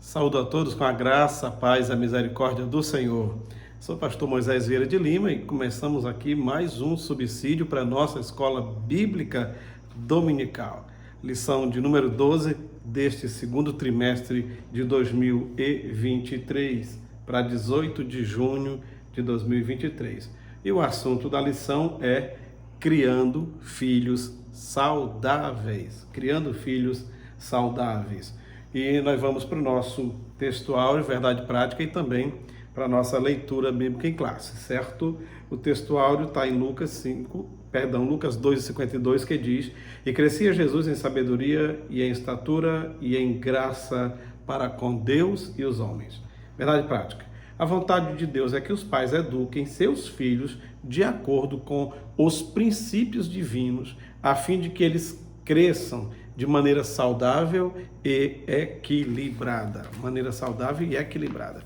Saúdo a todos com a graça, a paz e a misericórdia do Senhor. Sou o pastor Moisés Vieira de Lima e começamos aqui mais um subsídio para a nossa escola bíblica dominical. Lição de número 12 deste segundo trimestre de 2023, para 18 de junho de 2023. E o assunto da lição é criando filhos saudáveis. Criando filhos saudáveis. E nós vamos para o nosso textuário, verdade prática, e também para a nossa leitura bíblica em classe, certo? O textuário está em Lucas 2:52, que diz: E crescia Jesus em sabedoria e em estatura e em graça para com Deus e os homens. Verdade prática. A vontade de Deus é que os pais eduquem seus filhos de acordo com os princípios divinos, a fim de que eles cresçam de maneira saudável e equilibrada. Maneira saudável e equilibrada.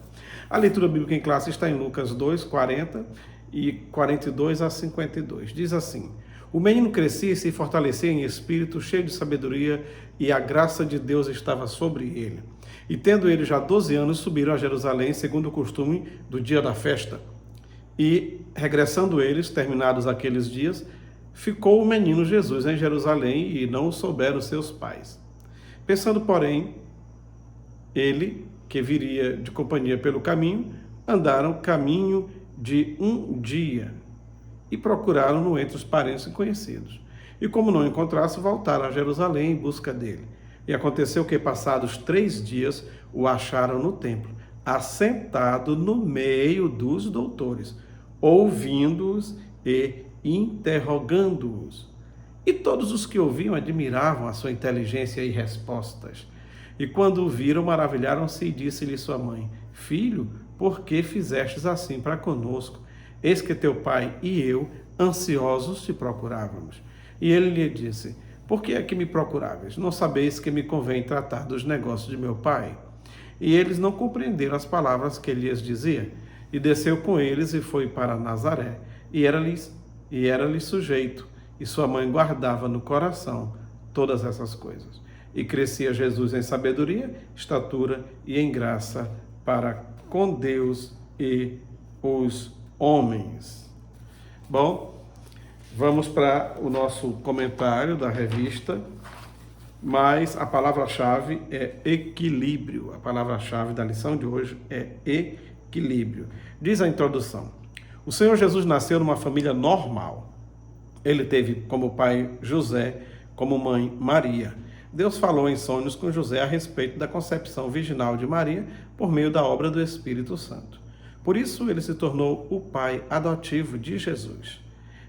A leitura bíblica em classe está em Lucas 2:40 e 42 a 52. Diz assim: O menino crescia e se fortalecia em espírito, cheio de sabedoria, e a graça de Deus estava sobre ele. E tendo ele já 12 anos, subiram a Jerusalém, segundo o costume do dia da festa. E, regressando eles, terminados aqueles dias, ficou o menino Jesus em Jerusalém e não o souberam seus pais. Pensando, porém, ele, que viria de companhia pelo caminho, andaram caminho de um dia e procuraram-no entre os parentes e conhecidos. E como não encontrasse, voltaram a Jerusalém em busca dele. E aconteceu que, passados 3 dias, o acharam no templo, assentado no meio dos doutores, ouvindo-os e interrogando-os. E todos os que ouviam admiravam a sua inteligência e respostas. E quando o viram, maravilharam-se e disse-lhe sua mãe: Filho, por que fizestes assim para conosco? Eis que teu pai e eu, ansiosos, te procurávamos. E ele lhe disse: Por que é que me procuráveis? Não sabeis que me convém tratar dos negócios de meu pai? E eles não compreenderam as palavras que ele lhes dizia. E desceu com eles e foi para Nazaré. E era-lhe sujeito, e sua mãe guardava no coração todas essas coisas. E crescia Jesus em sabedoria, estatura e em graça para com Deus e os homens. Bom, vamos para o nosso comentário da revista, mas a palavra-chave é equilíbrio. A palavra-chave da lição de hoje é equilíbrio. Diz a introdução: O Senhor Jesus nasceu numa família normal. Ele teve como pai José, como mãe Maria. Deus falou em sonhos com José a respeito da concepção virginal de Maria por meio da obra do Espírito Santo. Por isso, ele se tornou o pai adotivo de Jesus.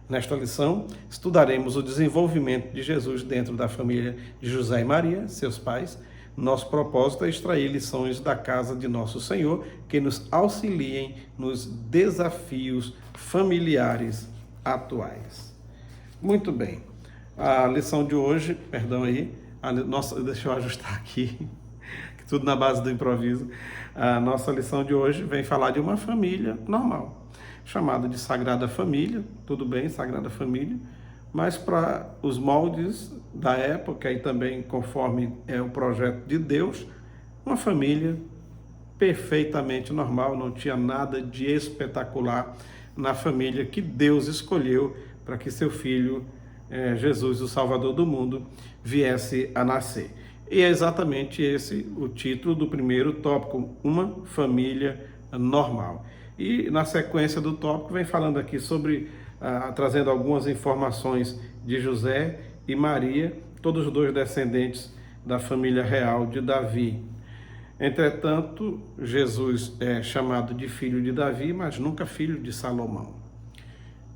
Nesta lição, estudaremos o desenvolvimento de Jesus dentro da família de José e Maria, seus pais. Nosso propósito é extrair lições da casa de nosso Senhor que nos auxiliem nos desafios familiares atuais. Muito bem. A lição de hoje, deixa eu ajustar aqui, tudo na base do improviso. A nossa lição de hoje vem falar de uma família normal, chamada de Sagrada Família, tudo bem, Sagrada Família, mas para os moldes da época e também conforme é o projeto de Deus, uma família perfeitamente normal, não tinha nada de espetacular na família que Deus escolheu para que seu filho, Jesus, o Salvador do mundo, viesse a nascer. E é exatamente esse o título do primeiro tópico, uma família normal. E na sequência do tópico vem falando aqui sobre, trazendo algumas informações de José e Maria, todos os dois descendentes da família real de Davi. Entretanto, Jesus é chamado de filho de Davi, mas nunca filho de Salomão.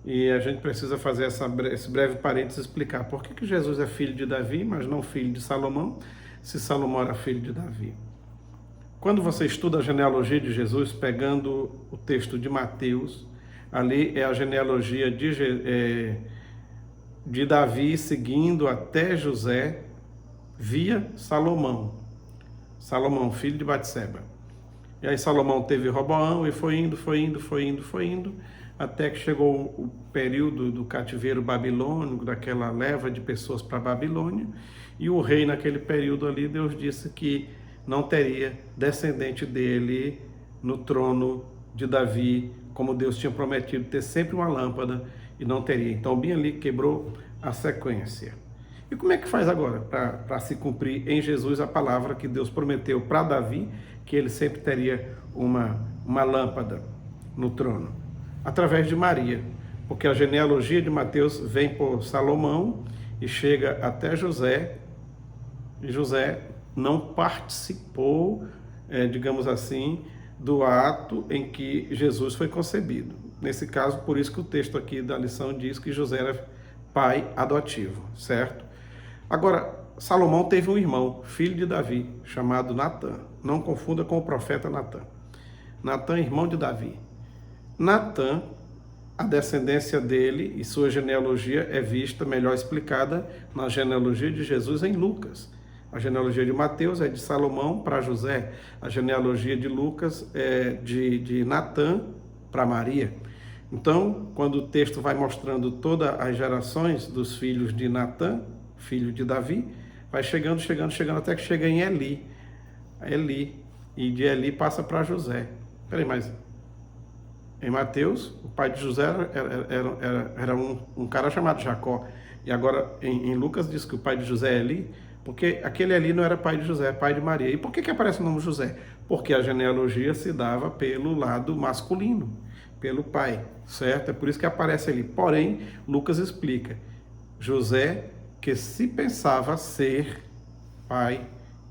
E a gente precisa fazer esse breve parênteses, explicar por que Jesus é filho de Davi, mas não filho de Salomão, se Salomão era filho de Davi. Quando você estuda a genealogia de Jesus, pegando o texto de Mateus, ali é a genealogia de Davi, seguindo até José, via Salomão. Salomão, filho de Batseba. E aí Salomão teve Roboão e foi indo, até que chegou o período do cativeiro babilônico, daquela leva de pessoas para a Babilônia, e o rei naquele período ali, Deus disse que não teria descendente dele no trono de Davi, como Deus tinha prometido ter sempre uma lâmpada, e não teria. Então, bem ali quebrou a sequência. E como é que faz agora para se cumprir em Jesus a palavra que Deus prometeu para Davi, que ele sempre teria uma lâmpada no trono? Através de Maria, porque a genealogia de Mateus vem por Salomão e chega até José, e José não participou, digamos assim, do ato em que Jesus foi concebido. Nesse caso, por isso que o texto aqui da lição diz que José era pai adotivo, certo? Agora, Salomão teve um irmão, filho de Davi, chamado Natã. Não confunda com o profeta Natã. Natã, irmão de Davi. Natã, a descendência dele e sua genealogia é vista, melhor explicada, na genealogia de Jesus em Lucas. A genealogia de Mateus é de Salomão para José. A genealogia de Lucas é de Natã para Maria. Então, quando o texto vai mostrando todas as gerações dos filhos de Natã, filho de Davi, vai chegando até que chega em Eli. E de Eli passa para José. Peraí, mas em Mateus, o pai de José era um cara chamado Jacó. E agora em Lucas diz que o pai de José é Eli, porque aquele Eli não era pai de José, é pai de Maria. E por que aparece o nome José? Porque a genealogia se dava pelo lado masculino, pelo pai, certo? É por isso que aparece ali. Porém, Lucas explica, José que se pensava ser pai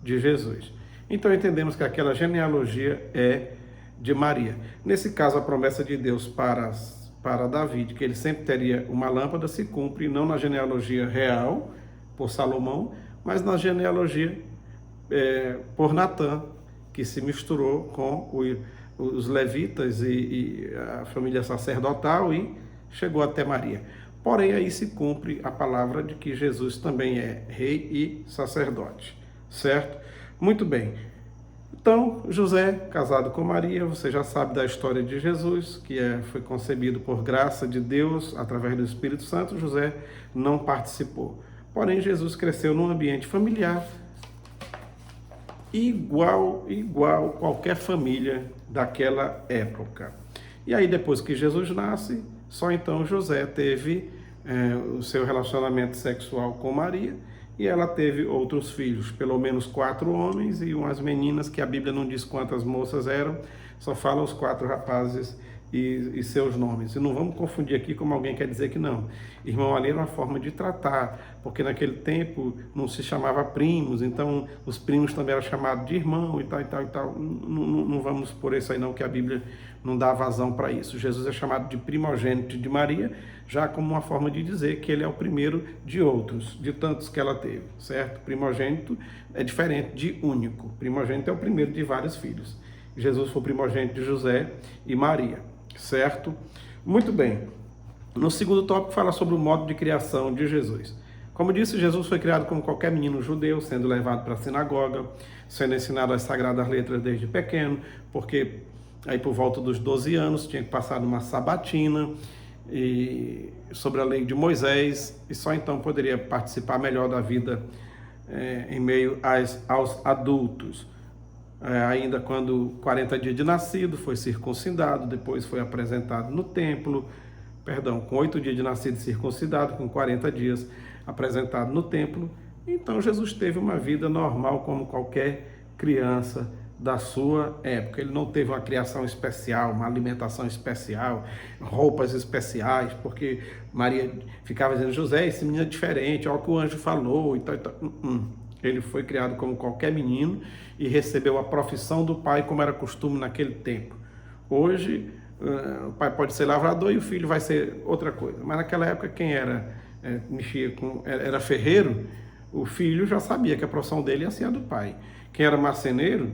de Jesus. Então entendemos que aquela genealogia é de Maria. Nesse caso, a promessa de Deus para Davi, que ele sempre teria uma lâmpada, se cumpre não na genealogia real, por Salomão, mas na genealogia por Natã, que se misturou com os levitas e a família sacerdotal e chegou até Maria. Porém, aí se cumpre a palavra de que Jesus também é rei e sacerdote, certo? Muito bem. Então, José, casado com Maria, você já sabe da história de Jesus, que foi concebido por graça de Deus, através do Espírito Santo. José não participou. Porém, Jesus cresceu num ambiente familiar, igual qualquer família daquela época. E aí, depois que Jesus nasce, só então José teve o seu relacionamento sexual com Maria, e ela teve outros filhos, pelo menos 4 homens e umas meninas, que a Bíblia não diz quantas moças eram, só fala os 4 rapazes e seus nomes. E não vamos confundir aqui como alguém quer dizer que não. Irmão ali era uma forma de tratar, porque naquele tempo não se chamava primos, então os primos também eram chamados de irmão e tal, e tal, e tal. Não vamos por isso aí não, que a Bíblia não dá vazão para isso. Jesus é chamado de primogênito de Maria, já como uma forma de dizer que ele é o primeiro de outros, de tantos que ela teve, certo? Primogênito é diferente de único. Primogênito é o primeiro de vários filhos. Jesus foi primogênito de José e Maria, certo? Muito bem. No segundo tópico fala sobre o modo de criação de Jesus. Como disse, Jesus foi criado como qualquer menino judeu, sendo levado para a sinagoga, sendo ensinado as sagradas letras desde pequeno, porque aí por volta dos 12 anos tinha que passar numa sabatina sobre a lei de Moisés, e só então poderia participar melhor da vida em meio aos adultos. Ainda quando 40 dias de nascido, foi circuncidado, depois foi apresentado no templo, com 8 dias de nascido circuncidado, com 40 dias apresentado no templo. Então Jesus teve uma vida normal como qualquer criança da sua época. Ele não teve uma criação especial, uma alimentação especial, roupas especiais, porque Maria ficava dizendo, José, esse menino é diferente, olha o que o anjo falou, e tal, e tal. Ele foi criado como qualquer menino e recebeu a profissão do pai, como era costume naquele tempo. Hoje, o pai pode ser lavrador e o filho vai ser outra coisa. Mas naquela época, quem era ferreiro, o filho já sabia que a profissão dele ia ser a do pai. Quem era marceneiro,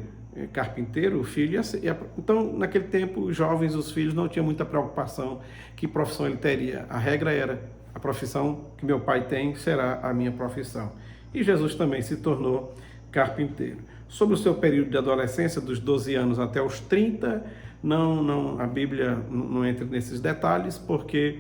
carpinteiro, o filho ia ser... Então, naquele tempo, os jovens, os filhos, não tinham muita preocupação que profissão ele teria. A regra era, a profissão que meu pai tem será a minha profissão. E Jesus também se tornou carpinteiro. Sobre o seu período de adolescência, dos 12 anos até os 30, a Bíblia não entra nesses detalhes, porque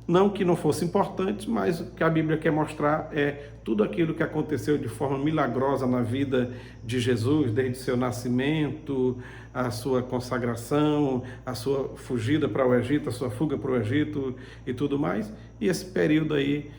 Não que não fosse importante, mas o que a Bíblia quer mostrar é tudo aquilo que aconteceu de forma milagrosa na vida de Jesus, desde seu nascimento, a sua consagração, a sua fugida para o Egito, a sua fuga para o Egito e tudo mais. E esse período aí,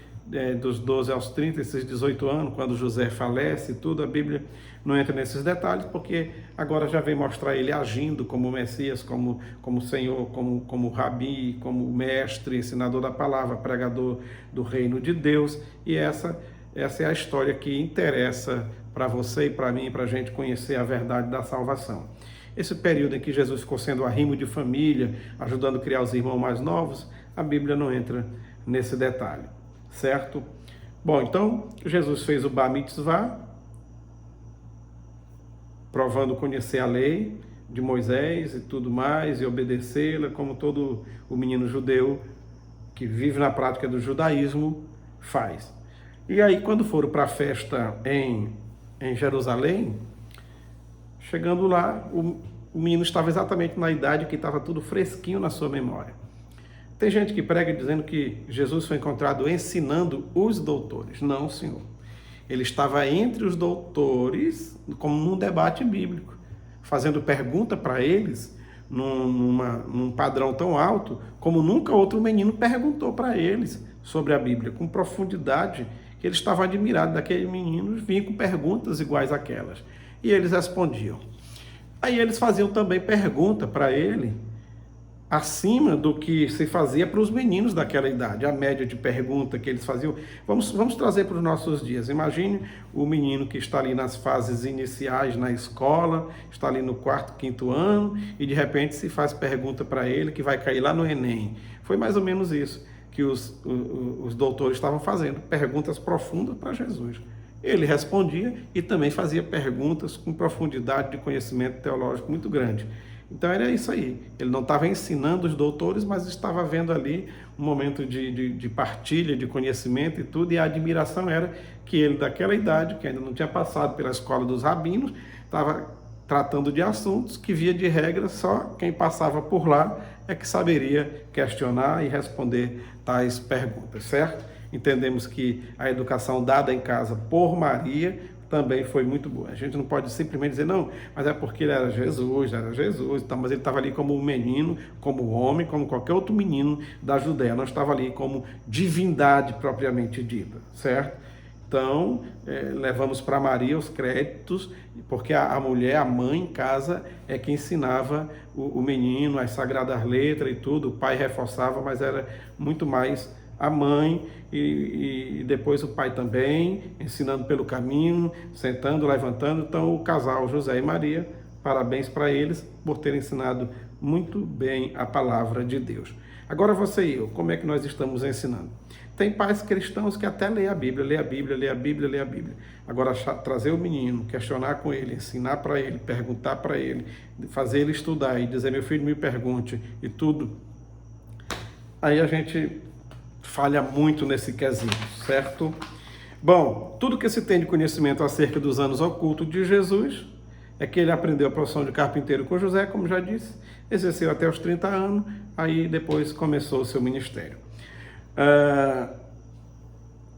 dos 12 aos 30, esses 18 anos, quando José falece e tudo, a Bíblia não entra nesses detalhes, porque agora já vem mostrar ele agindo como Messias, como Senhor, como Rabi, como mestre, ensinador da palavra, pregador do reino de Deus. E essa é a história que interessa para você e para mim, para a gente conhecer a verdade da salvação. Esse período em que Jesus ficou sendo arrimo de família, ajudando a criar os irmãos mais novos, a Bíblia não entra nesse detalhe, certo? Bom, então, Jesus fez o Bar Mitzvah, provando conhecer a lei de Moisés e tudo mais, e obedecê-la, como todo o menino judeu que vive na prática do judaísmo faz. E aí, quando foram para a festa em Jerusalém, chegando lá, o menino estava exatamente na idade que estava tudo fresquinho na sua memória. Tem gente que prega dizendo que Jesus foi encontrado ensinando os doutores. Não, senhor. Ele estava entre os doutores, como num debate bíblico, fazendo pergunta para eles, num padrão tão alto, como nunca outro menino perguntou para eles sobre a Bíblia, com profundidade, que eles estavam admirados daquele menino, vinha com perguntas iguais àquelas. E eles respondiam. Aí eles faziam também pergunta para ele, acima do que se fazia para os meninos daquela idade, a média de pergunta que eles faziam. Vamos trazer para os nossos dias. Imagine o menino que está ali nas fases iniciais na escola, está ali no 4º, 5º ano, e de repente se faz pergunta para ele que vai cair lá no Enem. Foi mais ou menos isso que os doutores estavam fazendo, perguntas profundas para Jesus. Ele respondia e também fazia perguntas com profundidade de conhecimento teológico muito grande. Então era isso aí, ele não estava ensinando os doutores, mas estava vendo ali um momento de partilha, de conhecimento e tudo, e a admiração era que ele daquela idade, que ainda não tinha passado pela escola dos rabinos, estava tratando de assuntos que via de regra só quem passava por lá é que saberia questionar e responder tais perguntas, certo? Entendemos que a educação dada em casa por Maria também foi muito boa. A gente não pode simplesmente dizer, não, mas é porque ele era Jesus, então, mas ele estava ali como um menino, como homem, como qualquer outro menino da Judéia, não estava ali como divindade propriamente dita, certo? Então, levamos para Maria os créditos, porque a mulher, a mãe em casa, é que ensinava o menino, as sagradas letras e tudo, o pai reforçava, mas era muito mais a mãe e depois o pai também, ensinando pelo caminho, sentando, levantando. Então o casal José e Maria, parabéns para eles por terem ensinado muito bem a palavra de Deus. Agora você e eu, como é que nós estamos ensinando? Tem pais cristãos que até lê a Bíblia. Agora trazer o menino, questionar com ele, ensinar para ele, perguntar para ele, fazer ele estudar e dizer, meu filho, me pergunte e tudo, aí a gente falha muito nesse quesito, certo? Bom, tudo que se tem de conhecimento acerca dos anos ocultos de Jesus é que ele aprendeu a profissão de carpinteiro com José, como já disse, exerceu até os 30 anos, aí depois começou o seu ministério.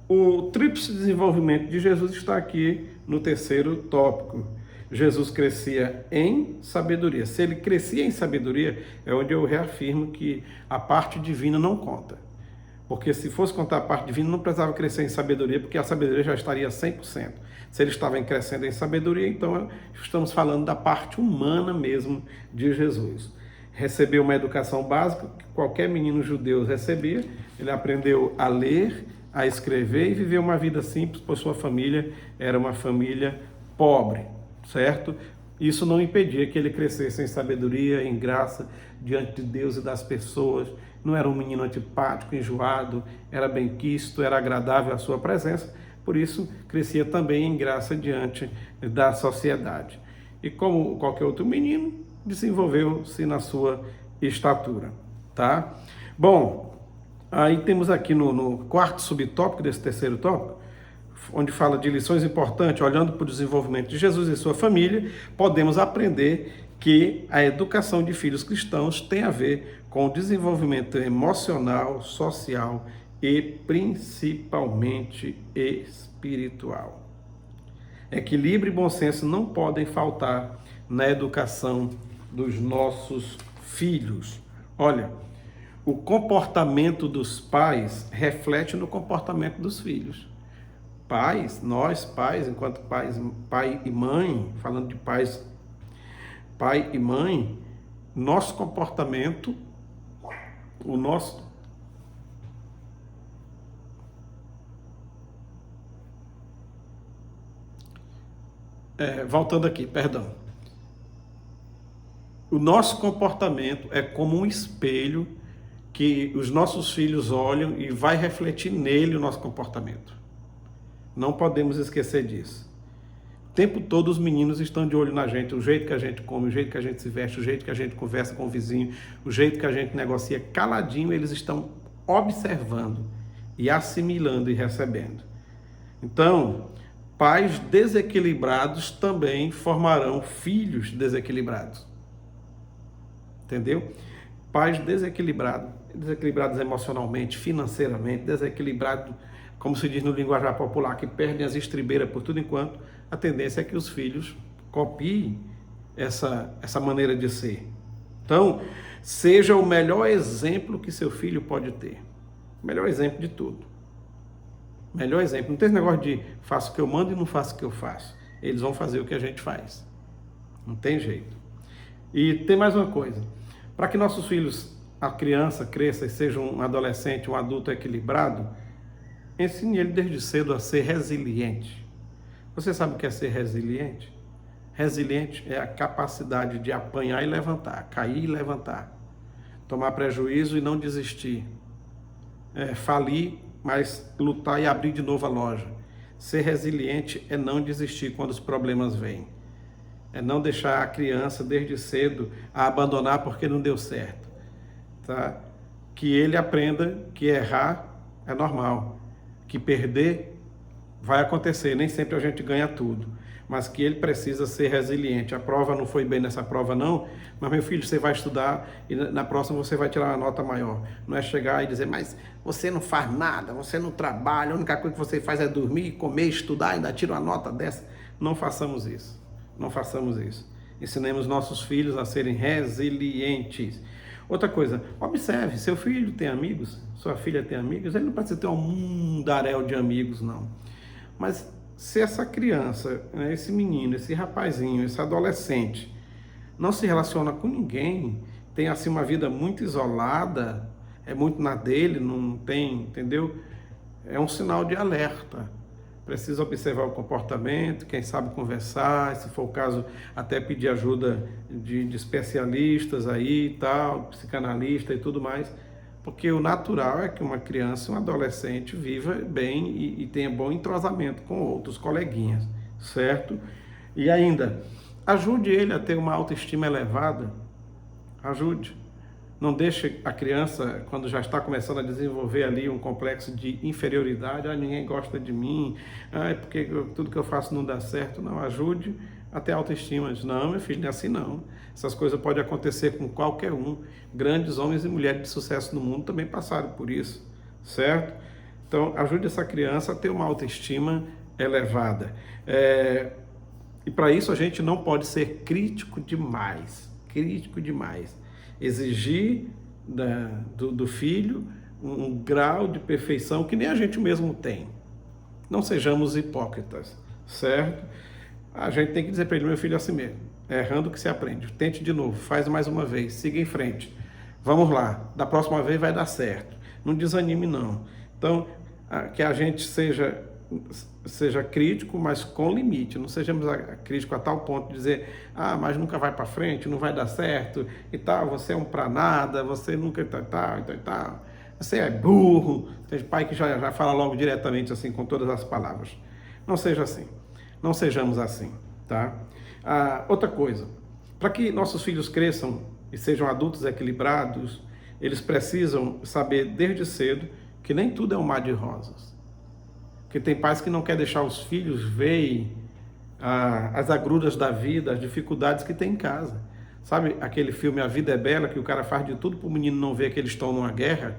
O tríplice desenvolvimento de Jesus está aqui no 3º tópico. Jesus crescia em sabedoria. Se ele crescia em sabedoria, é onde eu reafirmo que a parte divina não conta. Porque se fosse contar a parte divina, não precisava crescer em sabedoria, porque a sabedoria já estaria 100%. Se ele estava crescendo em sabedoria, então estamos falando da parte humana mesmo de Jesus. Recebeu uma educação básica que qualquer menino judeu recebia. Ele aprendeu a ler, a escrever e viver uma vida simples, pois sua família era uma família pobre, certo? Isso não impedia que ele crescesse em sabedoria, em graça, diante de Deus e das pessoas. Não era um menino antipático, enjoado, era benquisto, era agradável a sua presença, por isso crescia também em graça diante da sociedade. E como qualquer outro menino, desenvolveu-se na sua estatura, tá? Bom, aí temos aqui no 4º subtópico desse 3º tópico, onde fala de lições importantes, olhando para o desenvolvimento de Jesus e sua família, podemos aprender que a educação de filhos cristãos tem a ver com o desenvolvimento emocional, social e principalmente espiritual. Equilíbrio e bom senso não podem faltar na educação dos nossos filhos. Olha, o comportamento dos pais reflete no comportamento dos filhos. Pais, nós pais, enquanto pais, pai e mãe, falando de pais, pai e mãe, nosso comportamento, o nosso voltando aqui, perdão. O nosso comportamento é como um espelho que os nossos filhos olham e vai refletir nele o nosso comportamento. Não podemos esquecer disso. O tempo todo os meninos estão de olho na gente, o jeito que a gente come, o jeito que a gente se veste, o jeito que a gente conversa com o vizinho, o jeito que a gente negocia, caladinho, eles estão observando e assimilando e recebendo. Então, pais desequilibrados também formarão filhos desequilibrados. Entendeu? Pais desequilibrados emocionalmente, financeiramente, desequilibrados, como se diz no linguajar popular, que perdem as estribeiras por tudo enquanto, a tendência é que os filhos copiem essa maneira de ser. Então, seja o melhor exemplo que seu filho pode ter. O melhor exemplo de tudo. Melhor exemplo. Não tem esse negócio de faço o que eu mando e não faço o que eu faço. Eles vão fazer o que a gente faz. Não tem jeito. E tem mais uma coisa. Para que nossos filhos, a criança, cresça e seja um adolescente, um adulto equilibrado, ensine ele desde cedo a ser resiliente. Você sabe o que é ser resiliente? Resiliente é a capacidade de apanhar e levantar, cair e levantar, tomar prejuízo e não desistir, falir, mas lutar e abrir de novo a loja. Ser resiliente é não desistir quando os problemas vêm. É não deixar a criança desde cedo a abandonar porque não deu certo. Tá? Que ele aprenda que errar é normal, que perder vai acontecer, nem sempre a gente ganha tudo, mas que ele precisa ser resiliente. A prova não foi bem nessa prova não, mas meu filho, você vai estudar e na próxima você vai tirar uma nota maior. Não é chegar e dizer, mas você não faz nada, você não trabalha, a única coisa que você faz é dormir, comer, estudar, ainda tira uma nota dessa. Não façamos isso. Não façamos isso. Ensinemos nossos filhos a serem resilientes. Outra coisa, observe, seu filho tem amigos, sua filha tem amigos, ele não precisa ter um mundaréu de amigos, não. Mas se essa criança, esse menino, esse rapazinho, esse adolescente, não se relaciona com ninguém, tem assim uma vida muito isolada, é muito na dele, não tem, entendeu? É um sinal de alerta. Precisa observar o comportamento, quem sabe conversar, se for o caso, até pedir ajuda de especialistas aí e tal, psicanalista e tudo mais, porque o natural é que uma criança, um adolescente viva bem e tenha bom entrosamento com outros coleguinhas, certo? E ainda, ajude ele a ter uma autoestima elevada, ajude. Não deixe a criança, quando já está começando a desenvolver ali um complexo de inferioridade, ninguém gosta de mim, é porque tudo que eu faço não dá certo. Não, ajude a ter autoestima. Não, meu filho, não é assim não. Essas coisas podem acontecer com qualquer um. Grandes homens e mulheres de sucesso no mundo também passaram por isso, certo? Então, ajude essa criança a ter uma autoestima elevada. E para isso a gente não pode ser crítico demais. Exigir do filho um grau de perfeição que nem a gente mesmo tem. Não sejamos hipócritas, certo? A gente tem que dizer para ele, meu filho, é assim mesmo. É errando que se aprende. Tente de novo, faz mais uma vez, siga em frente. Vamos lá, da próxima vez vai dar certo. Não desanime não. Então, que a gente seja crítico, mas com limite. Não sejamos críticos a tal ponto de dizer, mas nunca vai para frente, não vai dar certo e tal, você é um pra nada, você nunca tal. Você é burro. Tem pai que já fala logo diretamente assim, com todas as palavras. Não seja assim. Não sejamos assim, tá? Outra coisa, para que nossos filhos cresçam e sejam adultos equilibrados, eles precisam saber desde cedo que nem tudo é um mar de rosas. Porque tem pais que não querem deixar os filhos verem as agruras da vida, as dificuldades que tem em casa. Sabe aquele filme A Vida é Bela, que o cara faz de tudo para o menino não ver que eles estão numa guerra,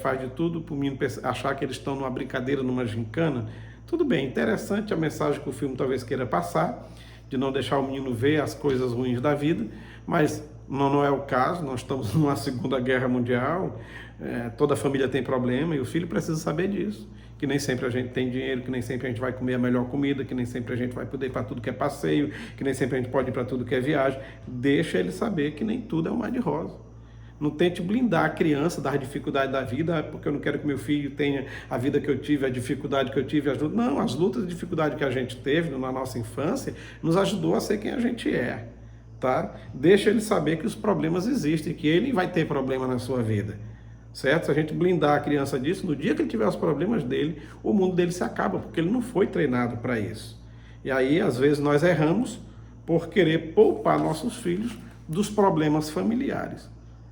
faz de tudo para o menino achar que eles estão numa brincadeira, numa gincana? Tudo bem, interessante a mensagem que o filme talvez queira passar, de não deixar o menino ver as coisas ruins da vida, mas não é o caso. Nós estamos numa Segunda Guerra Mundial, toda a família tem problema e o filho precisa saber disso, que nem sempre a gente tem dinheiro, que nem sempre a gente vai comer a melhor comida, que nem sempre a gente vai poder ir para tudo que é passeio, que nem sempre a gente pode ir para tudo que é viagem. Deixa ele saber que nem tudo é um mar de rosa. Não tente blindar a criança das dificuldades da vida, porque eu não quero que meu filho tenha a vida que eu tive, a dificuldade que eu tive. Não, as lutas e dificuldades que a gente teve na nossa infância nos ajudou a ser quem a gente é. Tá? Deixa ele saber que os problemas existem, que ele vai ter problema na sua vida. Certo? Se a gente blindar a criança disso, no dia que ele tiver os problemas dele, o mundo dele se acaba, porque ele não foi treinado para isso. E aí, às vezes, nós erramos por querer poupar nossos filhos dos problemas familiares.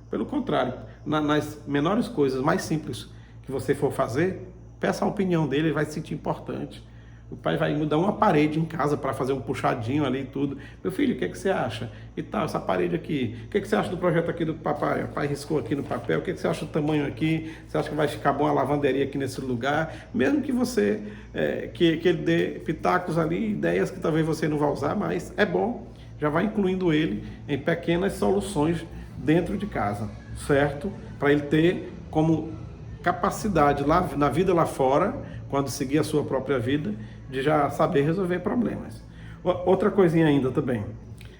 Pelo contrário, nas menores coisas mais simples que você for fazer, peça a opinião dele, ele vai se sentir importante. O pai vai mudar uma parede em casa para fazer um puxadinho ali e tudo. Meu filho, o que você acha? E tal, essa parede aqui. O que você acha do projeto aqui do papai? O pai riscou aqui no papel. O que você acha do tamanho aqui? Você acha que vai ficar bom a lavanderia aqui nesse lugar? Mesmo que você, que ele dê pitacos ali, ideias que talvez você não vá usar, mas é bom. Já vai incluindo ele em pequenas soluções dentro de casa, certo? Para ele ter como capacidade lá na vida lá fora, quando seguir a sua própria vida, de já saber resolver problemas. Outra coisinha ainda também,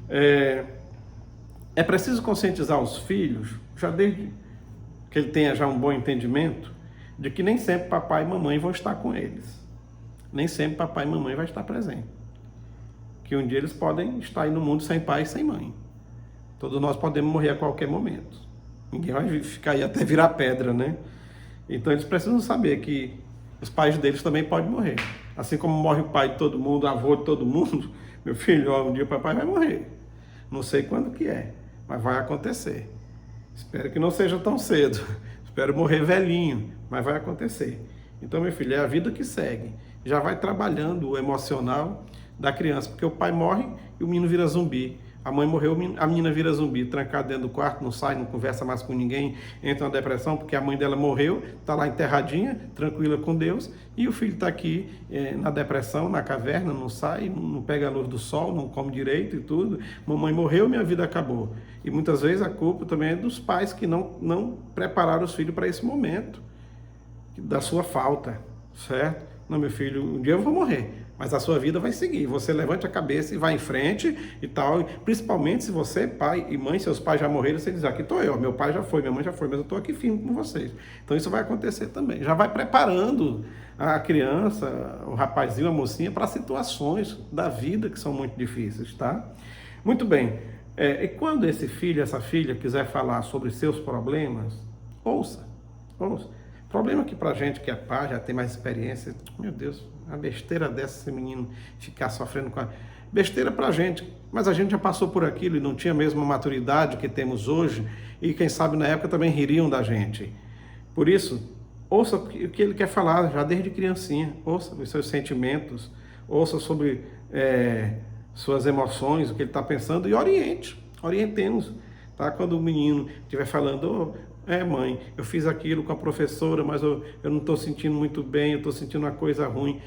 é preciso conscientizar os filhos, já desde que ele tenha já um bom entendimento, de que nem sempre papai e mamãe vão estar com eles. Nem sempre papai e mamãe vai estar presente. Que um dia eles podem estar aí no mundo sem pai e sem mãe. Todos nós podemos morrer a qualquer momento. Ninguém vai ficar aí até virar pedra, né? Então eles precisam saber que os pais deles também podem morrer. Assim como morre o pai de todo mundo, avô de todo mundo, meu filho, um dia o papai vai morrer. Não sei quando que é, mas vai acontecer. Espero que não seja tão cedo. Espero morrer velhinho, mas vai acontecer. Então, meu filho, é a vida que segue. Já vai trabalhando o emocional da criança, porque o pai morre e o menino vira zumbi. A mãe morreu, a menina vira zumbi, trancada dentro do quarto, não sai, não conversa mais com ninguém, entra na depressão porque a mãe dela morreu, está lá enterradinha, tranquila com Deus, e o filho está aqui na depressão, na caverna, não sai, não pega a luz do sol, não come direito e tudo. Mamãe morreu, minha vida acabou. E muitas vezes a culpa também é dos pais que não prepararam os filhos para esse momento, da sua falta, certo? Não, meu filho, um dia eu vou morrer. Mas a sua vida vai seguir, você levante a cabeça e vai em frente e tal, principalmente se você, pai e mãe, seus pais já morreram, você diz, aqui estou eu, meu pai já foi, minha mãe já foi, mas eu estou aqui firme com vocês. Então isso vai acontecer também, já vai preparando a criança, o rapazinho, a mocinha, para situações da vida que são muito difíceis, tá? Muito bem, e quando esse filho, essa filha quiser falar sobre seus problemas, ouça. Problema que pra gente que é pai, já tem mais experiência, meu Deus, a besteira dessa, esse menino ficar sofrendo com a... Besteira pra gente, mas a gente já passou por aquilo e não tinha mesmo a maturidade que temos hoje, e quem sabe na época também ririam da gente. Por isso, ouça o que ele quer falar já desde criancinha, ouça os seus sentimentos, ouça sobre suas emoções, o que ele está pensando, e orientemos, tá? Quando o menino estiver falando, mãe, eu fiz aquilo com a professora, mas eu não estou sentindo muito bem, eu estou sentindo uma coisa ruim.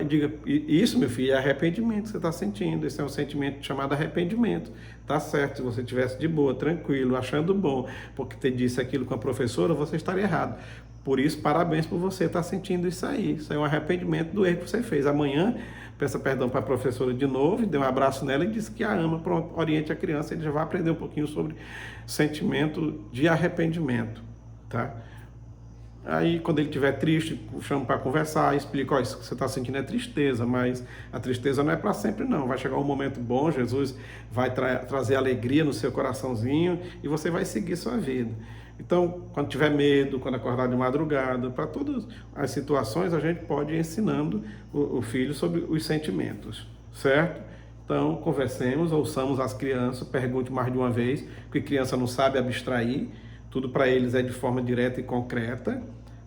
Diga, isso, meu filho, é arrependimento que você está sentindo. Esse é um sentimento chamado arrependimento. Tá certo, se você estivesse de boa, tranquilo, achando bom, porque te disse aquilo com a professora, você estaria errado. Por isso, parabéns por você estar sentindo isso aí. Isso é um arrependimento do erro que você fez. Amanhã, peça perdão para a professora de novo, dê um abraço nela e diz que a ama. Pronto, oriente a criança, ele já vai aprender um pouquinho sobre sentimento de arrependimento, tá? Aí, quando ele estiver triste, chama para conversar, explica, isso que você está sentindo é tristeza, mas a tristeza não é para sempre não, vai chegar um momento bom, Jesus vai trazer alegria no seu coraçãozinho e você vai seguir sua vida. Então, quando tiver medo, quando acordar de madrugada, para todas as situações, a gente pode ir ensinando o filho sobre os sentimentos, certo? Então, conversemos, ouçamos as crianças, pergunte mais de uma vez, porque criança não sabe abstrair, tudo para eles é de forma direta e concreta,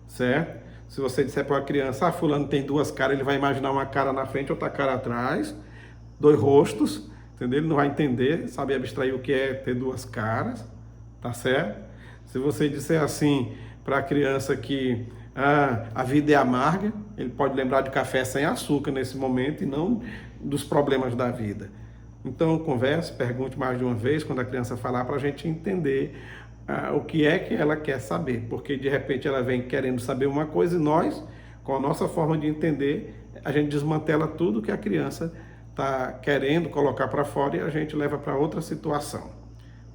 certo? Se você disser para a criança, fulano tem duas caras, ele vai imaginar uma cara na frente e outra cara atrás, dois rostos, entendeu? Ele não vai entender, sabe abstrair o que é ter duas caras, tá certo? Se você disser assim para a criança que a vida é amarga, ele pode lembrar de café sem açúcar nesse momento e não dos problemas da vida. Então, converse, pergunte mais de uma vez quando a criança falar para a gente entender o que é que ela quer saber, porque de repente ela vem querendo saber uma coisa e nós, com a nossa forma de entender, a gente desmantela tudo que a criança está querendo colocar para fora e a gente leva para outra situação,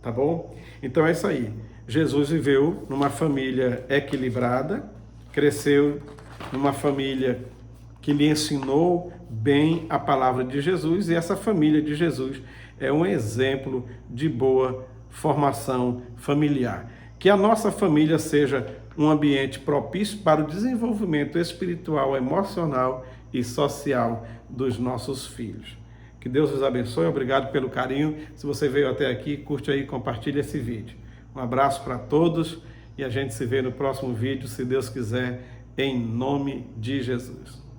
tá bom? Então é isso aí. Jesus viveu numa família equilibrada, cresceu numa família que lhe ensinou bem a palavra de Jesus, e essa família de Jesus é um exemplo de boa formação familiar. Que a nossa família seja um ambiente propício para o desenvolvimento espiritual, emocional e social dos nossos filhos. Que Deus os abençoe, obrigado pelo carinho. Se você veio até aqui, curte aí e compartilha esse vídeo. Um abraço para todos e a gente se vê no próximo vídeo, se Deus quiser, em nome de Jesus.